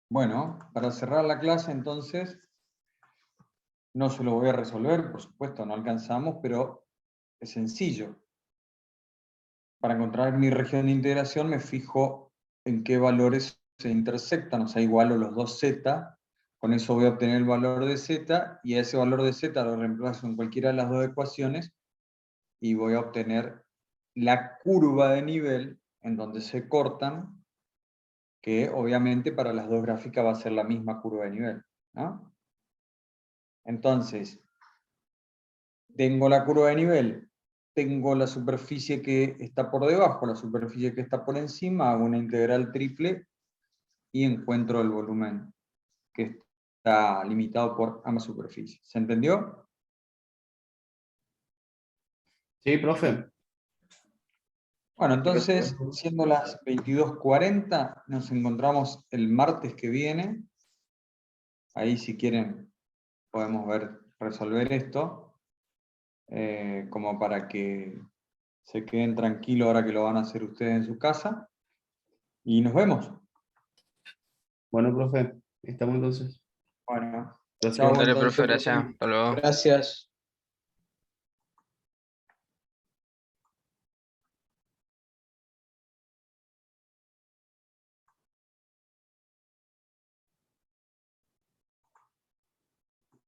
Bueno, para cerrar la clase entonces, no se lo voy a resolver, por supuesto, no alcanzamos, pero es sencillo. Para encontrar mi región de integración me fijo en qué valores se intersectan, o sea, igualo los dos z, con eso voy a obtener el valor de z, y a ese valor de z lo reemplazo en cualquiera de las dos ecuaciones, y voy a obtener la curva de nivel en donde se cortan, que obviamente para las dos gráficas va a ser la misma curva de nivel, ¿no? Entonces, tengo la curva de nivel, tengo la superficie que está por debajo, la superficie que está por encima, hago una integral triple y encuentro el volumen que está limitado por ambas superficies. ¿Se entendió? Sí, profe. Bueno, entonces, siendo las 22:40, nos encontramos el martes que viene. Ahí, si quieren, podemos resolver esto, como para que se queden tranquilos ahora que lo van a hacer ustedes en su casa. Y nos vemos. Bueno, profe, estamos entonces. Bueno, Gracias. chao Dale, entonces. profe, gracias. Hasta luego. Gracias.